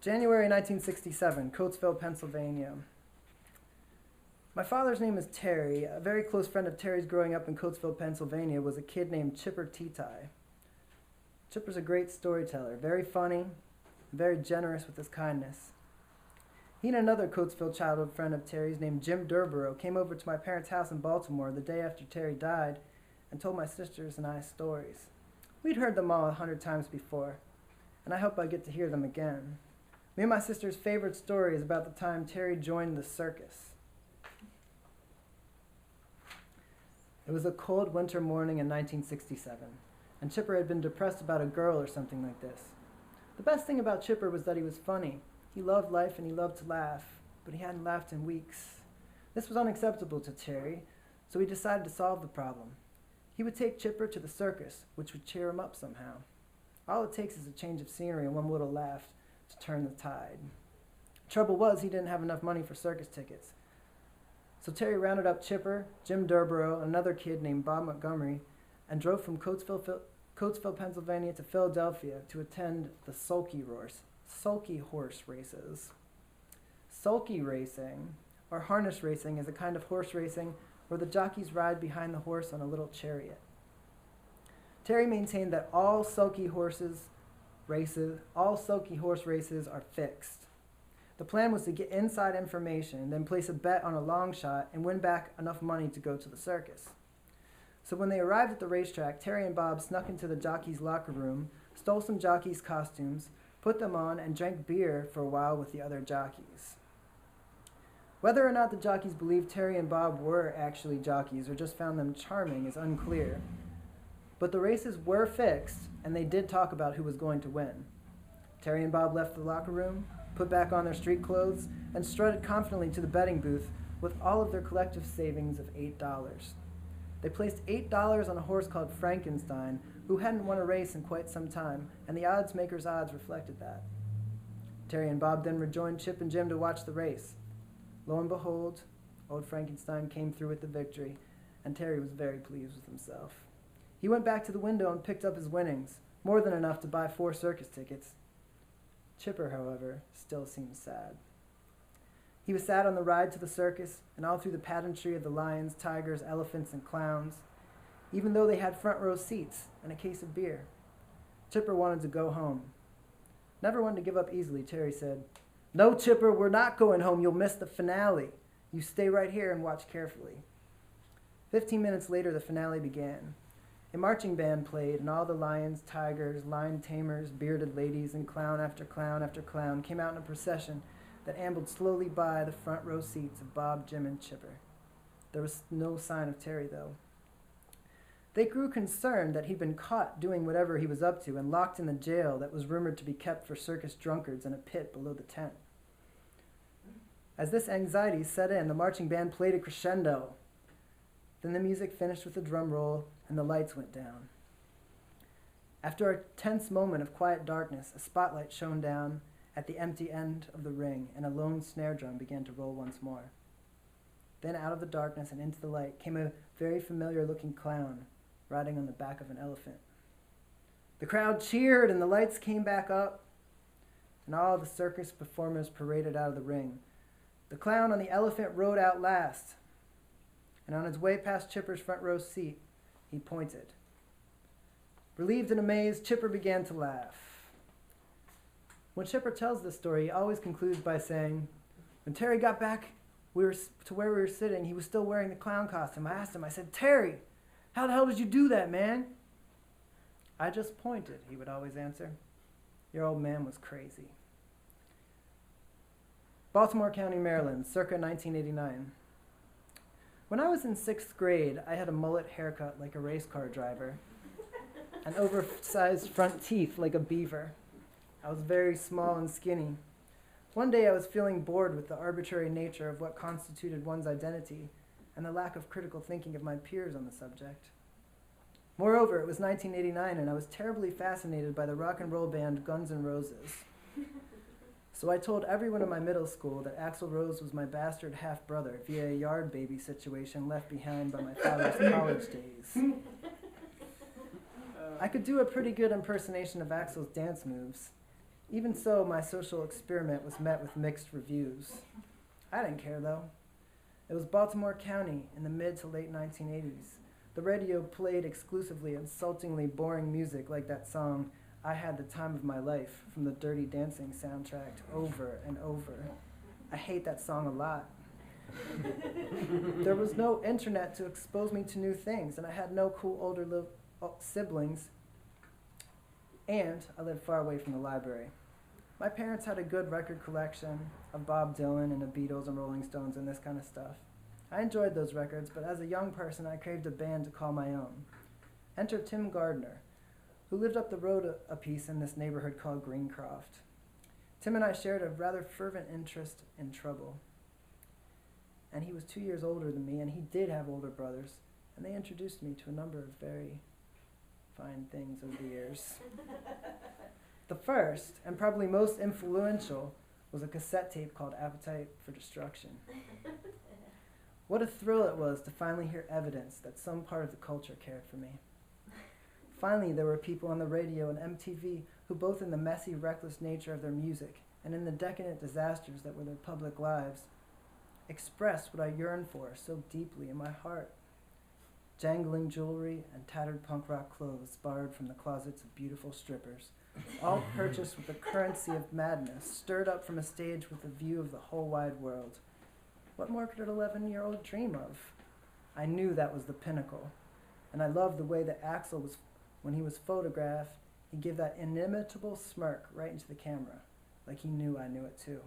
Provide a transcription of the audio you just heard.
January 1967, Coatesville, Pennsylvania. My father's name is Terry. A very close friend of Terry's growing up in Coatesville, Pennsylvania was a kid named Chipper Teetie. Chipper's a great storyteller, very funny, very generous with his kindness. He and another Coatesville childhood friend of Terry's named Jim Durborough came over to my parents' house in Baltimore the day after Terry died and told my sisters and I stories. We'd heard them all 100 times before, and I hope I get to hear them again. Me and my sister's favorite story is about the time Terry joined the circus. It was a cold winter morning in 1967, and Chipper had been depressed about a girl or something like this. The best thing about Chipper was that he was funny. He loved life and he loved to laugh, but he hadn't laughed in weeks. This was unacceptable to Terry, so he decided to solve the problem. He would take Chipper to the circus, which would cheer him up somehow. All it takes is a change of scenery and one little laugh to turn the tide. Trouble was, he didn't have enough money for circus tickets. So Terry rounded up Chipper, Jim Durborough, and another kid named Bob Montgomery, and drove from Coatesville, Pennsylvania to Philadelphia to attend the sulky horse races. Sulky racing, or harness racing, is a kind of horse racing where the jockeys ride behind the horse on a little chariot. Terry maintained that all sulky horse races are fixed. The plan was to get inside information, then place a bet on a long shot and win back enough money to go to the circus. So when they arrived at the racetrack, Terry and Bob snuck into the jockeys' locker room, stole some jockeys' costumes, put them on, and drank beer for a while with the other jockeys. Whether or not the jockeys believed Terry and Bob were actually jockeys or just found them charming is unclear. But the races were fixed, and they did talk about who was going to win. Terry and Bob left the locker room, put back on their street clothes, and strutted confidently to the betting booth with all of their collective savings of $8. They placed $8 on a horse called Frankenstein, who hadn't won a race in quite some time, and the odds maker's odds reflected that. Terry and Bob then rejoined Chip and Jim to watch the race. Lo and behold, old Frankenstein came through with the victory, and Terry was very pleased with himself. He went back to the window and picked up his winnings, more than enough to buy 4 circus tickets. Chipper, however, still seemed sad. He was sad on the ride to the circus and all through the pageantry of the lions, tigers, elephants, and clowns, even though they had front row seats and a case of beer. Chipper wanted to go home. Never one to give up easily, Terry said, "No, Chipper, we're not going home. You'll miss the finale. You stay right here and watch carefully." 15 minutes later, the finale began. A marching band played, and all the lions, tigers, lion tamers, bearded ladies, and clown after clown after clown came out in a procession that ambled slowly by the front row seats of Bob, Jim, and Chipper. There was no sign of Terry, though. They grew concerned that he'd been caught doing whatever he was up to and locked in the jail that was rumored to be kept for circus drunkards in a pit below the tent. As this anxiety set in, the marching band played a crescendo. Then the music finished with a drum roll, and the lights went down. After a tense moment of quiet darkness, a spotlight shone down at the empty end of the ring, and a lone snare drum began to roll once more. Then out of the darkness and into the light came a very familiar-looking clown riding on the back of an elephant. The crowd cheered, and the lights came back up, and all the circus performers paraded out of the ring. The clown on the elephant rode out last, and on his way past Chipper's front row seat, he pointed. Relieved and amazed, Chipper began to laugh. When Chipper tells this story, he always concludes by saying, "When Terry got back to where we were sitting, he was still wearing the clown costume. I asked him, I said, 'Terry, how the hell did you do that, man?' 'I just pointed,' he would always answer. 'Your old man was crazy.'" Baltimore County, Maryland, circa 1989. When I was in 6th grade, I had a mullet haircut like a race car driver, and oversized front teeth like a beaver. I was very small and skinny. One day I was feeling bored with the arbitrary nature of what constituted one's identity and the lack of critical thinking of my peers on the subject. Moreover, it was 1989 and I was terribly fascinated by the rock and roll band Guns N' Roses. So I told everyone in my middle school that Axl Rose was my bastard half-brother via a yard baby situation left behind by my father's college days. I could do a pretty good impersonation of Axl's dance moves. Even so, my social experiment was met with mixed reviews. I didn't care, though. It was Baltimore County in the mid to late 1980s. The radio played exclusively insultingly boring music like that song, I Had the Time of My Life, from the Dirty Dancing soundtrack, over and over. I hate that song a lot. There was no internet to expose me to new things, and I had no cool older siblings, and I lived far away from the library. My parents had a good record collection of Bob Dylan and the Beatles and Rolling Stones and this kind of stuff. I enjoyed those records, but as a young person, I craved a band to call my own. Enter Tim Gardner, who lived up the road a piece in this neighborhood called Greencroft. Tim and I shared a rather fervent interest in trouble. And he was 2 years older than me, and he did have older brothers, and they introduced me to a number of very fine things over the years. The first, and probably most influential, was a cassette tape called Appetite for Destruction. What a thrill it was to finally hear evidence that some part of the culture cared for me. Finally, there were people on the radio and MTV who, both in the messy, reckless nature of their music and in the decadent disasters that were their public lives, expressed what I yearned for so deeply in my heart. Jangling jewelry and tattered punk rock clothes borrowed from the closets of beautiful strippers, all purchased with the currency of madness, stirred up from a stage with a view of the whole wide world. What more could an 11-year-old dream of? I knew that was the pinnacle, and I loved the way that Axl was, when he was photographed, he'd give that inimitable smirk right into the camera, like he knew I knew it too.